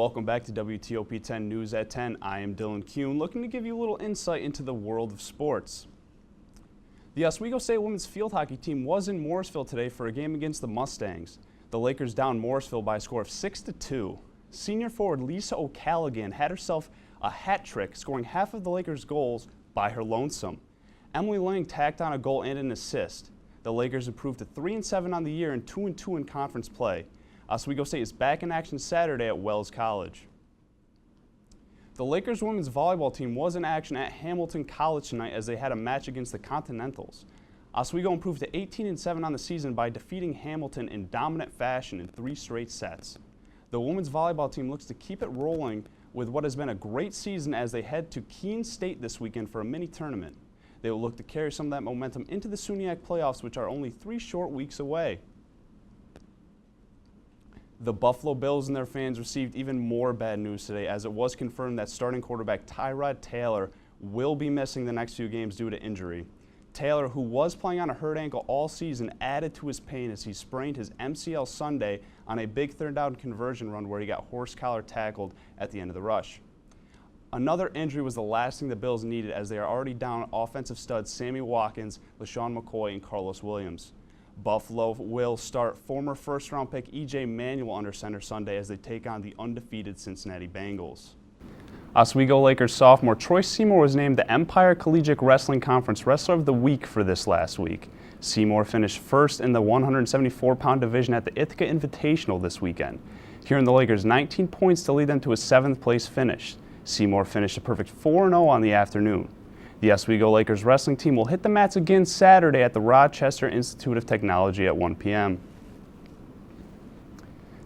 Welcome back to WTOP 10 News at 10. I am Dylan Kuhn, looking to give you a little insight into the world of sports. The Oswego State women's field hockey team was in Morrisville today for a game against the Mustangs. The Lakers downed Morrisville by a score of 6-2. Senior forward Lisa O'Callaghan had herself a hat trick, scoring half of the Lakers' goals by her lonesome. Emily Lang tacked on a goal and an assist. The Lakers improved to 3-7 on the year and 2-2 in conference play. Oswego State is back in action Saturday at Wells College. The Lakers women's volleyball team was in action at Hamilton College tonight as they had a match against the Continentals. Oswego improved to 18-7 on the season by defeating Hamilton in dominant fashion in 3 straight sets. The women's volleyball team looks to keep it rolling with what has been a great season as they head to Keene State this weekend for a mini tournament. They will look to carry some of that momentum into the SUNYAC playoffs, which are only 3 short weeks away. The Buffalo Bills and their fans received even more bad news today as it was confirmed that starting quarterback Tyrod Taylor will be missing the next few games due to injury. Taylor, who was playing on a hurt ankle all season, added to his pain as he sprained his MCL Sunday on a big third down conversion run where he got horse collar tackled at the end of the rush. Another injury was the last thing the Bills needed as they are already down offensive studs Sammy Watkins, LaShawn McCoy, and Carlos Williams. Buffalo will start former first-round pick E.J. Manuel under center Sunday as they take on the undefeated Cincinnati Bengals. Oswego Lakers sophomore Troy Seymour was named the Empire Collegiate Wrestling Conference Wrestler of the Week for this last week. Seymour finished first in the 174-pound division at the Ithaca Invitational this weekend. Here in the Lakers 19 points to lead them to a 7th-place finish. Seymour finished a perfect 4-0 on the afternoon. The Oswego Lakers wrestling team will hit the mats again Saturday at the Rochester Institute of Technology at 1 p.m.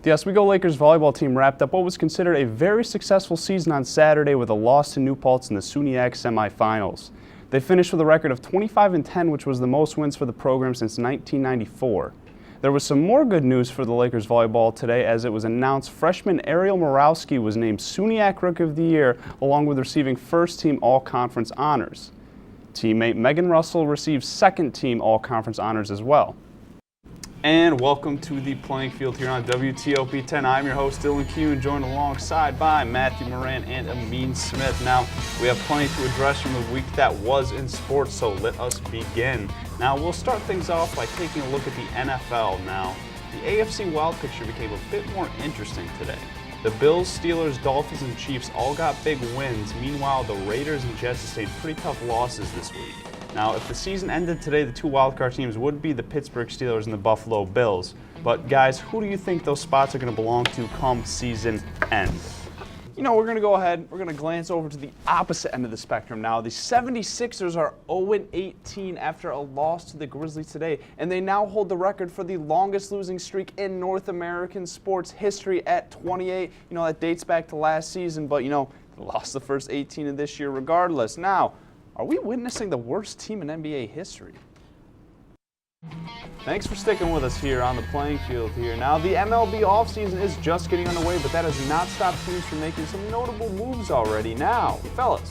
The Oswego Lakers volleyball team wrapped up what was considered a very successful season on Saturday with a loss to New Paltz in the SUNYAC semifinals. They finished with a record of 25-10, which was the most wins for the program since 1994. There was some more good news for the Lakers volleyball today as it was announced freshman Ariel Morawski was named SUNYAC Rookie of the Year along with receiving first-team All-Conference honors. Teammate Megan Russell received second-team All-Conference honors as well. And welcome to the playing field here on WTOP 10. I'm your host Dylan Kuhn, joined alongside by Matthew Moran and Amin Smith. Now, we have plenty to address from the week that was in sports, so let us begin. Now, we'll start things off by taking a look at the NFL. Now, the AFC Wild picture became a bit more interesting today. The Bills, Steelers, Dolphins, and Chiefs all got big wins. Meanwhile, the Raiders and Jets sustained pretty tough losses this week. Now, if the season ended today, the 2 wildcard teams would be the Pittsburgh Steelers and the Buffalo Bills. But guys, who do you think those spots are going to belong to come season end? You know, we're going to go ahead, we're going to glance over to the opposite end of the spectrum now. The 76ers are 0-18 after a loss to the Grizzlies today, and they now hold the record for the longest losing streak in North American sports history at 28. You know, that dates back to last season, but you know, they lost the first 18 of this year regardless. Now, are we witnessing the worst team in NBA history? Thanks for sticking with us here on the playing field here. Now, the MLB offseason is just getting underway, but that has not stopped teams from making some notable moves already. Now, fellas,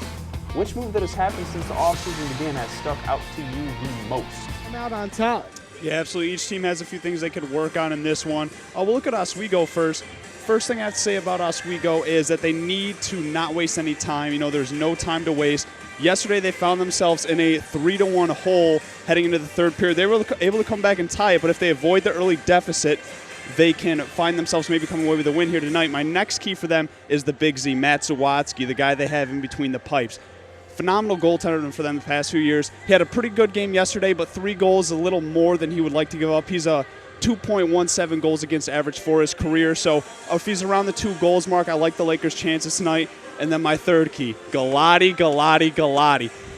which move that has happened since the offseason began has stuck out to you the most? I'm out on top. Yeah, absolutely. Each team has a few things they could work on in this one. We'll look at Oswego first. First thing I have to say about Oswego is that they need to not waste any time. You know, there's no time to waste. Yesterday, they found themselves in a 3-1 hole heading into the third period. They were able to come back and tie it, but if they avoid the early deficit, they can find themselves maybe coming away with a win here tonight. My next key for them is the big Z, Matt Zawatsky, the guy they have in between the pipes. Phenomenal goaltender for them the past few years. He had a pretty good game yesterday, but 3 goals, a little more than he would like to give up. He's a 2.17 goals against average for his career. So if he's around the 2 goals mark, I like the Lakers' chances tonight. And then my third key, Galati.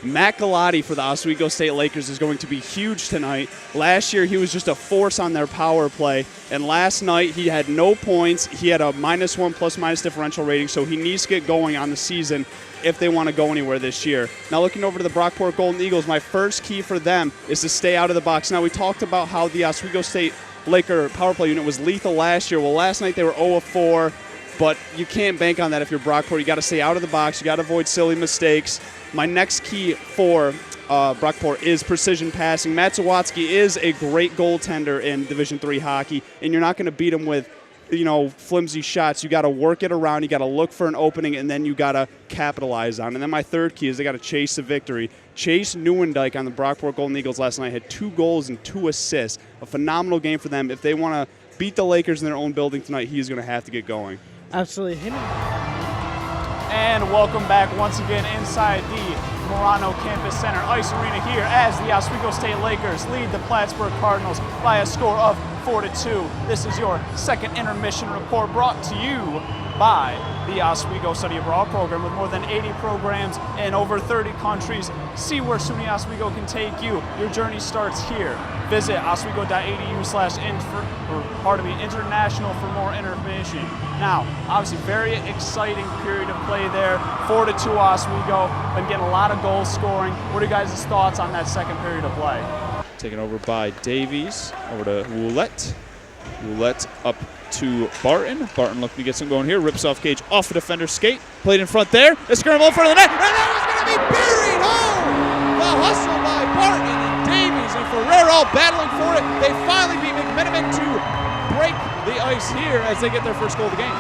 Matt Galati for the Oswego State Lakers is going to be huge tonight. Last year, he was just a force on their power play. And last night, he had no points. He had a -1 plus-minus differential rating, so he needs to get going on the season if they want to go anywhere this year. Now, looking over to the Brockport Golden Eagles, my first key for them is to stay out of the box. Now, we talked about how the Oswego State Laker power play unit was lethal last year. Well, last night they were 0-4. But you can't bank on that if you're Brockport. You got to stay out of the box. You got to avoid silly mistakes. My next key for Brockport is precision passing. Matt Zawatsky is a great goaltender in Division III hockey, and you're not going to beat him with flimsy shots. You got to work it around. You got to look for an opening, and then you got to capitalize on. And then my third key is they got to chase the victory. Chase Neuendijk on the Brockport Golden Eagles last night had 2 goals and 2 assists. A phenomenal game for them. If they want to beat the Lakers in their own building tonight, he's going to have to get going. Absolutely. And welcome back once again inside the Murano Campus Center Ice Arena here as the Oswego State Lakers lead the Plattsburgh Cardinals by a score of 4-2. This is your second intermission report brought to you by the Oswego Study Abroad program with more than 80 programs in over 30 countries. See where SUNY Oswego can take you. Your journey starts here. Visit oswego.edu/international for more information. Now, obviously, very exciting period of play there. 4-2 Oswego. Been getting a lot of goal scoring. What are you guys' thoughts on that second period of play? Taken over by Davies, over to Roulette. Roulette up to Barton. Barton looking to get some going here. Rips off Cage off a defender's skate. Played in front there. A scramble in front of the net. And that was going to be buried home. The hustle by Barton and Davies and Ferrero battling for it. They finally beat McMenamin to break the ice here as they get their first goal of the game.